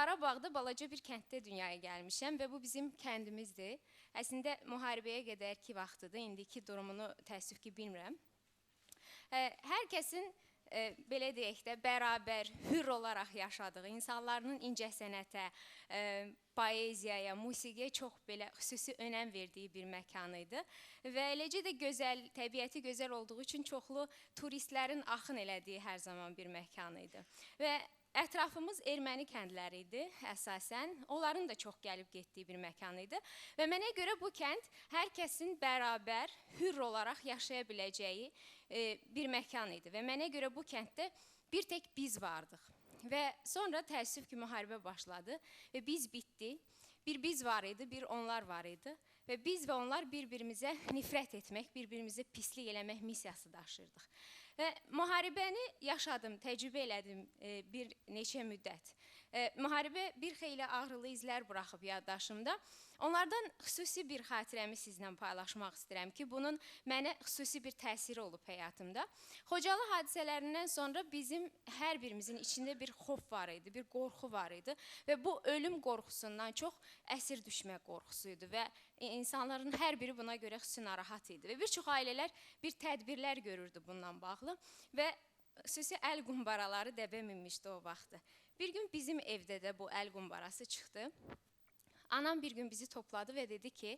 Qarabağda balaca bir kənddə dünyaya gəlmişəm və bu bizim kəndimizdir. Əslində müharibəyə qədərki vaxtıdır, indiki durumunu təəssüf ki bilmirəm. Hər kəsin belə deyək də bərabər, hür olaraq yaşadığı, insanların incəsənətə, poeziyaya, musiqiyə çox belə xüsusi önəm verdiyi bir məkan idi. Və eləcə də gözəl, təbiəti gözəl olduğu üçün çoxlu turistlərin axın elədiyi hər zaman bir məkan idi. Və ətrafımız erməni kəndləri idi əsasən. Onların da çox gəlib getdiyi bir məkan idi. Və mənə görə bu kənd hər kəsin bərabər, hür olaraq yaşaya biləcəyi bir məkan idi. Və mənə görə bu kənddə bir tək biz vardıq. Və sonra təəssüf ki müharibə başladı və biz bitdi. Bir biz var idi, bir onlar var idi. Və biz və onlar bir-birimizə nifrət etmək, bir-birimizə pislik eləmək missiyası daşırdıq. Və müharibəni yaşadım, təcrübə elədim bir neçə müddət. Müharibə bir xeyli ağrılı izlər buraxıb yaddaşımda. Onlardan xüsusi bir xatirəmi sizlə paylaşmaq istəyirəm ki, bunun mənə xüsusi bir təsiri olub həyatımda. Xocalı hadisələrindən sonra bizim hər birimizin içində bir xof var idi, bir qorxu var idi. Və bu ölüm qorxusundan çox əsir düşmə qorxusuydu və insanların hər biri buna görə xüsusi narahat idi. Və bir çox ailələr bir tədbirlər görürdü bundan bağlı və xüsusi əl qumbaraları dəbə minmişdi o vaxtı. Bir gün bizim evdə də bu əl qumbarası çıxdı. Anam bir gün bizi topladı və dedi ki,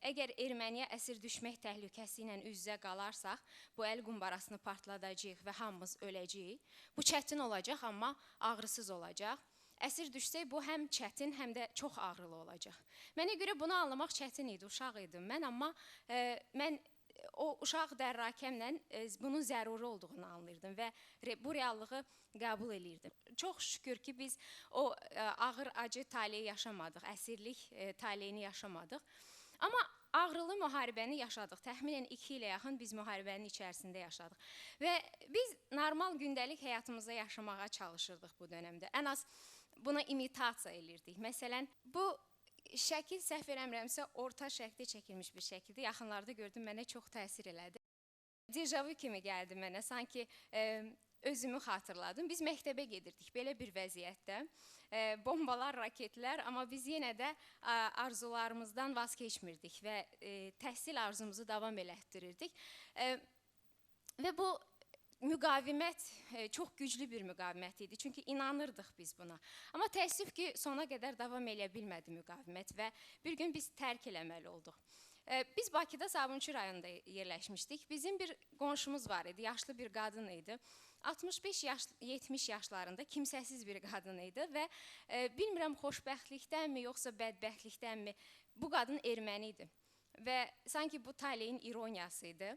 əgər erməniyə əsir düşmək təhlükəsi ilə üz-üzə qalarsak, bu əl qumbarasını partladacağıq və hamımız öləcəyik. Bu çətin olacaq, amma ağrısız olacaq. Əsir düşsək, bu həm çətin, həm də çox ağrılı olacaq. Mənə görə bunu anlamaq çətin idi, uşaq idim mən, amma mən o uşaq dərrakəmlə bunun zəruri olduğunu anlayırdım və bu reallığı qəbul edirdim. Çox şükür ki, biz o ağır acı taleyi yaşamadıq, əsirlik taleyini yaşamadıq. Amma ağrılı müharibəni yaşadıq. Təxminən 2 ilə yaxın biz müharibənin içərisində yaşadıq. Və biz normal gündəlik həyatımızda yaşamağa çalışırdıq bu dönəmdə. Ən az buna imitasiya edirdik. Məsələn, bu şəkil səhv eləmirəmsə orta şəkildə çəkilmiş bir şəkildə. Yaxınlarda gördüm, mənə çox təsir elədi. Dejavu kimi gəldi mənə, sanki özümü xatırladım. Biz məktəbə gedirdik belə bir vəziyyətdə. Bombalar, raketlər, amma biz yenə də arzularımızdan vaz keçmirdik və təhsil arzumuzu davam elətdirirdik. Və bu müqavimət çox güclü bir müqavimət idi, çünki inanırdıq biz buna. Amma təəssüf ki, sona qədər davam eləyə bilmədi müqavimət və bir gün biz tərk eləməli olduq. Biz Bakıda Sabunçu rayonunda yerləşmişdik. Bizim bir qonşumuz var idi, yaşlı bir qadın idi. 65-70 yaşlarında kimsəsiz bir qadın idi və bilmirəm xoşbəxtlikdənmi, yoxsa bədbəxtlikdənmi bu qadın erməni idi. Və sanki bu taleyin ironiyası idi.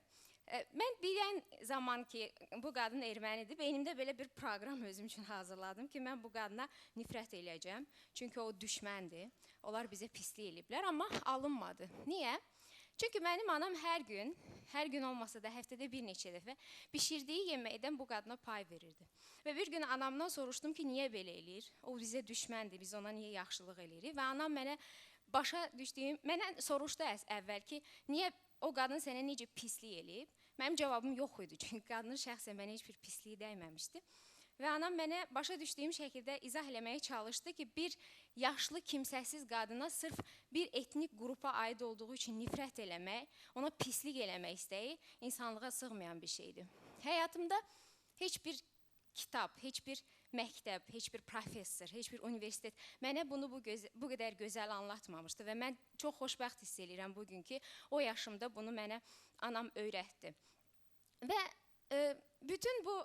Mən bilən zaman ki, bu qadın ermənidir, beynimdə belə bir proqram özüm üçün hazırladım ki, mən bu qadına nifrət eləyəcəm. Çünki o düşməndir, onlar bizə pislik eləyiblər, amma alınmadı. Niyə? Çünki mənim anam hər gün olmasa da həftədə bir neçə dəfə bişirdiyi yeməkdən bu qadına pay verirdi. Və bir gün anamdan soruşdum ki, niyə belə eləyir? O bizə düşməndir, biz ona niyə yaxşılıq eləyirik? Və anam mənə başa düşdüyüm, mənə soruşdu əvvəl ki, niyə o qadın sənə necə pislik eləyib? Mənim cavabım yox idi, çünki qadının şəxsən mənə heç bir pisliyi dəyməmişdi. Və anam mənə başa düşdüyüm şəkildə izah eləməyə çalışdı ki, bir yaşlı kimsəsiz qadına sırf bir etnik qrupa aid olduğu üçün nifrət eləmək, ona pislik eləmək istəyi insanlığa sığmayan bir şeydir. Həyatımda heç bir kitab, heç bir məktəb, heç bir professor, heç bir universitet mənə bunu bu qədər gözəl anlatmamışdı və mən çox xoşbəxt hiss edirəm bugün ki, o yaşımda bunu mənə anam öyrətdi. Və bütün bu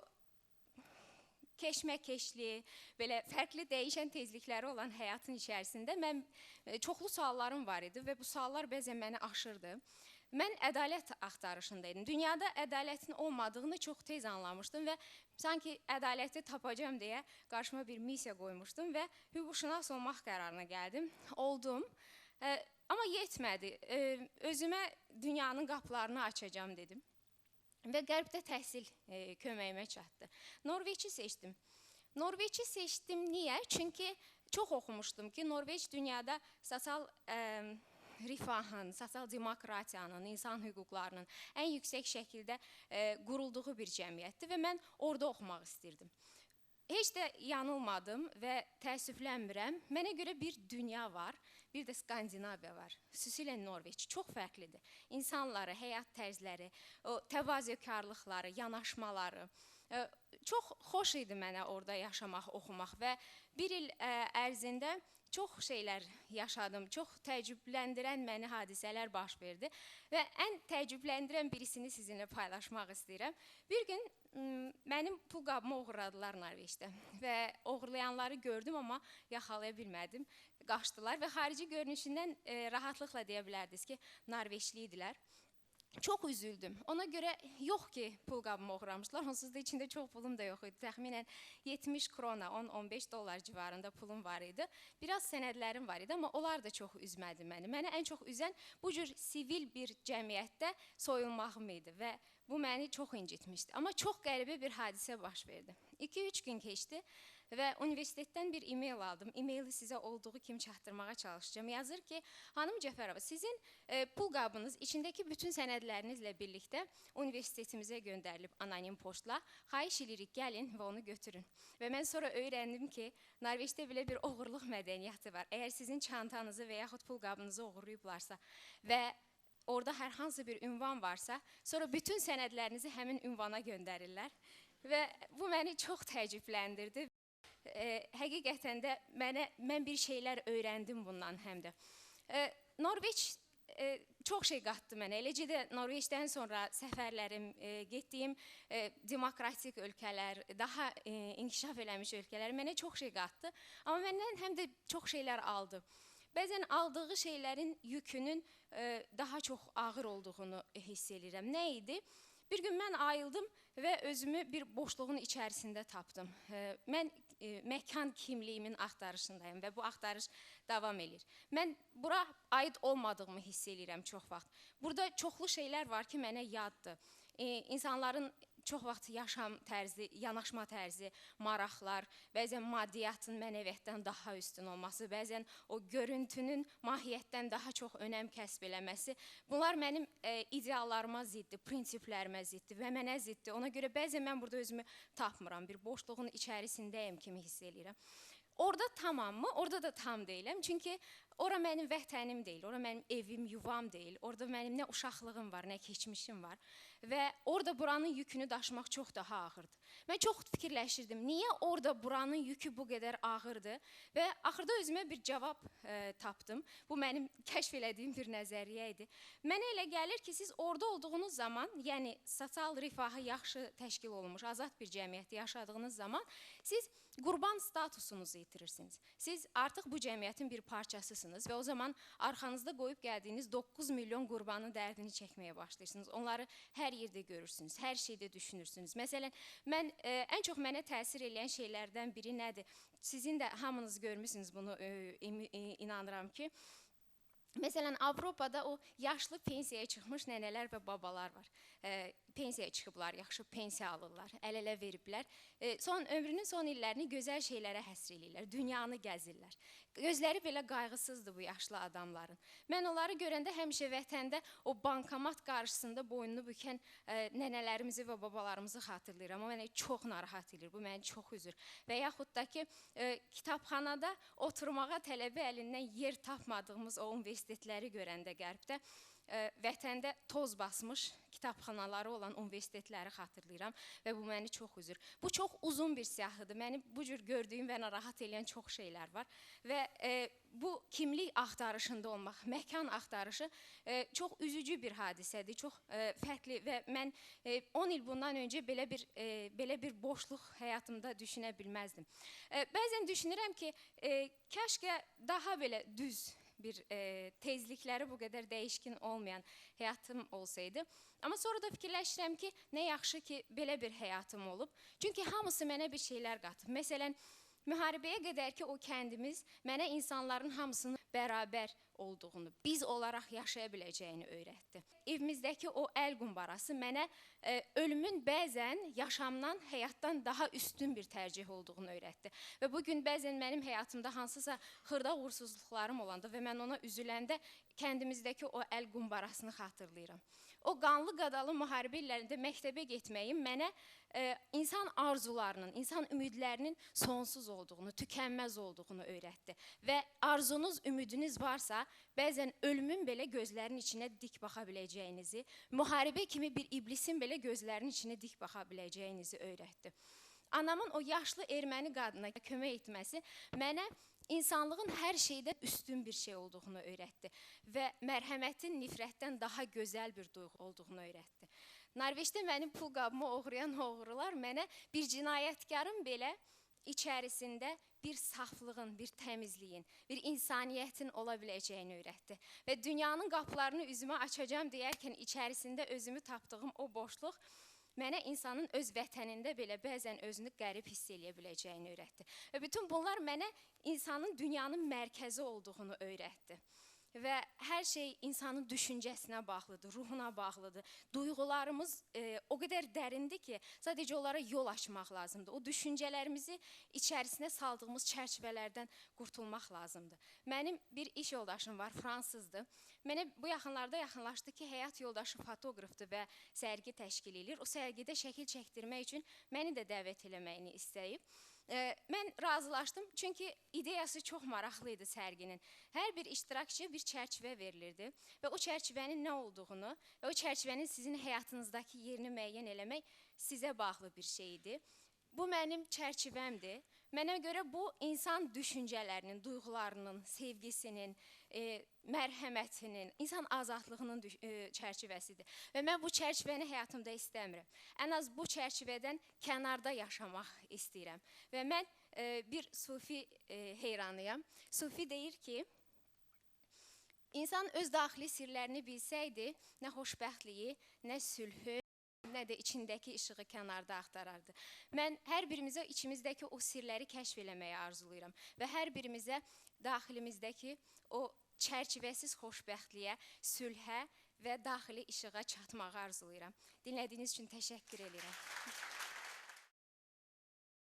keşməkeşli, belə fərqli dəyişən tezlikləri olan həyatın içərisində mən çoxlu suallarım var idi və bu suallar bəzən məni aşırdı. Mən ədalət axtarışındaydım. Dünyada ədalətin olmadığını çox tez anlamışdım və sanki ədaləti tapacağım deyə qarşıma bir missiya qoymuşdum və hüquqşünas olmaq qərarına gəldim. Oldum, amma yetmədi. Özümə dünyanın qapılarını açacağım dedim. Və qərbdə təhsil köməyimə çatdı. Norveçi seçdim. Norveçi seçdim niyə? Çünki çox oxumuşdum ki, Norveç dünyada sosial rifahın, sosial demokratiyanın, insan hüquqlarının ən yüksək şəkildə qurulduğu bir cəmiyyətdir və mən orada oxumaq istirdim. heç də yanılmadım və təəssüflənmirəm. Mənə görə bir dünya var, bir də Skandinaviya var. Xüsusilə Norveç çox fərqlidir. İnsanları, həyat tərzləri, o təvazökarlıqları, yanaşmaları. Çox xoş idi mənə orada yaşamaq, oxumaq və bir il ərzində çox şeylər yaşadım, çox təəccübləndirən məni hadisələr baş verdi və ən təəccübləndirən birisini sizinlə paylaşmaq istəyirəm. Bir gün mənim pul qabımı oğurladılar Norveçdə və oğurlayanları gördüm, amma yaxalaya bilmədim, qaçdılar və xarici görünüşündən rahatlıqla deyə bilərdiniz ki, Norveçli idilər. Çox üzüldüm. Ona görə yox ki, pul qabımı oğurlamışlar. Onsuz da içində çox pulum da yox idi. Təxminən 70 krona, 10-15 dollar civarında pulum var idi. Biraz sənədlərim var idi, amma onlar da çox üzmədi məni. Məni ən çox üzən bu cür sivil bir cəmiyyətdə soyulmağım idi və bu məni çox incitmişdi. Amma çox qəribə bir hadisə baş verdi. 2-3 gün keçdi və universitetdən bir e-mail aldım. E-maili sizə olduğu kimi çatdırmağa çalışacağım. Yazır ki, Xanım Cəfərova, sizin pul qabınız içindəki bütün sənədlərinizlə birlikdə universitetimizə göndərilib anonim poçtla. Xahiş edirik, gəlin və onu götürün. Və mən sonra öyrəndim ki, Norveçdə belə bir oğurluq mədəniyyəti var. Əgər sizin çantanızı və yaxud pul qabınızı oğurlayıblarsa və orada hər hansı bir ünvan varsa, sonra bütün sənədlərinizi həmin ünvana göndərirlər. Və bu məni çox təəccübləndirdi. Həqiqətən də mən bir şeylər öyrəndim bundan həm də. Norveç çox şey qatdı mənə. Eləcə də Norveçdən sonra səfərlərim, getdiyim demokratik ölkələr, daha inkişaf eləmiş ölkələr mənə çox şey qatdı. Amma məndən həm də çox şeylər aldı. Bəzən aldığı şeylərin yükünün daha çox ağır olduğunu hiss edirəm. Nə idi? Bir gün mən ayıldım və özümü bir boşluğun içərisində tapdım. Mən məkan kimliyimin axtarışındayım və bu axtarış davam edir. Mən bura aid olmadığımı hiss edirəm çox vaxt. Burada çoxlu şeylər var ki, mənə yaddır. İnsanların çox vaxt yaşam tərzi, yanaşma tərzi, maraqlar, bəzən maddiyyatın mənəviyyatdan daha üstün olması, bəzən o görüntünün mahiyyətdən daha çox önəm kəsb eləməsi. Bunlar mənim ideallarıma ziddir, prinsiplərimə ziddir və mənə ziddir. Ona görə bəzən mən burada özümü tapmıram, bir boşluğun içərisindəyim kimi hiss edirəm. Orada tamam mı? Orada da tam deyiləm. Çünki ora mənim vətənim deyil, ora mənim evim, yuvam deyil. Orada mənim nə uşaqlığım var, nə keçmişim var. Və orada buranın yükünü daşımaq çox daha ağırdır. Mən çox fikirləşirdim, niyə orada buranın yükü bu qədər ağırdır? Və axırda özümə bir cavab tapdım. Bu mənim kəşf elədiyim bir nəzəriyyə idi. Mənə elə gəlir ki, siz orada olduğunuz zaman, yəni sosial rifahı yaxşı təşkil olunmuş, azad bir cəmiyyətdə yaşadığınız zaman, siz qurban statusunuzu yitirirsiniz. Siz artıq bu cəmiyyətin bir parçasısınız və o zaman arxanızda qoyub gəldiyiniz 9 milyon qurbanın dərdini çəkməyə başlayırsınız. Onları hər yerdə görürsünüz, hər şeydə düşünürsünüz. Məsələn, mən ən çox mənə təsir edən şeylərdən biri nədir? Sizin də hamınız görmüsünüz bunu, inanıram ki. Məsələn, Avropada o yaşlı pensiyaya çıxmış nənələr və babalar var. Pensiyaya çıxıblar, yaxşı pensiya alırlar, əl-ələ veriblər. Ömrünün son illərini gözəl şeylərə həsr eləyirlər, dünyanı gəzirlər. Gözləri belə qayğısızdır bu yaşlı adamların. Mən onları görəndə həmişə vətəndə o bankomat qarşısında boynunu bükən nənələrimizi və babalarımızı xatırlayıram. O mənə çox narahat edir, bu məni çox üzür. Və yaxud da ki, kitabxanada oturmağa tələbə əlindən yer tapmadığımız o universitetləri görəndə qərbdə, vətəndə toz basmış kitabxanaları olan universitetləri xatırlayıram və bu məni çox üzür. Bu çox uzun bir siyahıdır. Məni bu cür gördüyüm və narahat edən çox şeylər var və bu kimlik axtarışında olmaq, məkan axtarışı çox üzücü bir hadisədir, çox fərqli və mən 10 il bundan öncə belə bir boşluq həyatımda düşünə bilməzdim. Bəzən düşünürəm ki, kəşkə daha belə düz bir tezlikləri bu qədər dəyişkin olmayan həyatım olsaydı. Amma sonra da fikirləşirəm ki, nə yaxşı ki, belə bir həyatım olub. Çünki hamısı mənə bir şeylər qatıb. Məsələn, müharibəyə qədər ki, o kəndimiz mənə insanların hamısının bərabər olduğunu, biz olaraq yaşaya biləcəyini öyrətdi. Evimizdəki o əl qumbarası mənə ölümün bəzən yaşamdan, həyatdan daha üstün bir tərcih olduğunu öyrətdi. Və bugün bəzən mənim həyatımda hansısa xırda uğursuzluqlarım olanda və mən ona üzüləndə kəndimizdəki o əl qumbarasını xatırlayıram. o qanlı qadalı müharibə illərində məktəbə getməyim mənə insan arzularının, insan ümidlərinin sonsuz olduğunu, tükənməz olduğunu öyrətdi. Və arzunuz, ümidiniz varsa, bəzən ölümün belə gözlərinin içinə dik baxa biləcəyinizi, müharibə kimi bir iblisin belə gözlərinin içinə dik baxa biləcəyinizi öyrətdi. Anamın o yaşlı erməni qadına kömək etməsi mənə insanlığın hər şeydən üstün bir şey olduğunu öyrətdi və mərhəmətin nifrətdən daha gözəl bir duyğu olduğunu öyrətdi. Norveçdə mənim pul qabımı oğrayan oğrular mənə bir cinayətkarın belə içərisində bir saflığın, bir təmizliyin, bir insaniyyətin ola biləcəyini öyrətdi. Və dünyanın qapılarını üzümə açacağım deyərkən içərisində özümü tapdığım o boşluq mənə insanın öz vətənində belə bəzən özünü qərib hiss eləyə biləcəyini öyrətdi. Və bütün bunlar mənə insanın dünyanın mərkəzi olduğunu öyrətdi. Və hər şey insanın düşüncəsinə bağlıdır, ruhuna bağlıdır. Duyğularımız o qədər dərindir ki, sadəcə onlara yol açmaq lazımdır. O düşüncələrimizi içərisinə saldığımız çərçivələrdən qurtulmaq lazımdır. Mənim bir iş yoldaşım var, fransızdır. Mənə bu yaxınlarda yaxınlaşdı ki, həyat yoldaşı fotoqrafdır və sərgi təşkil edir. O sərgidə şəkil çəkdirmək üçün məni də dəvət eləməyini istəyib. Mən razılaşdım, çünki ideyası çox maraqlı idi sərginin. Hər bir iştirakçıya bir çərçivə verilirdi və o çərçivənin nə olduğunu və o çərçivənin sizin həyatınızdakı yerini müəyyən eləmək sizə bağlı bir şeydir. Bu mənim çərçivəmdir. Mənə görə bu insan düşüncələrinin, duyğularının, sevgisinin, mərhəmətinin, insan azadlığının çərçivəsidir. Və mən bu çərçivəni həyatımda istəmirəm. Ən az bu çərçivədən kənarda yaşamaq istəyirəm. Və mən bir sufi heyranıyam. Sufi deyir ki, insan öz daxili sirlərini bilsəydi, nə xoşbəxtliyi, nə sülhü, nə də içindəki işığı kənarda axtarardı. Mən hər birimizə içimizdəki o sirləri kəşf eləməyi arzulayıram və hər birimizə daxilimizdəki o çərçivəsiz xoşbəxtliyə, sülhə və daxili işığa çatmağı arzulayıram. Dinlədiyiniz üçün təşəkkür edirəm.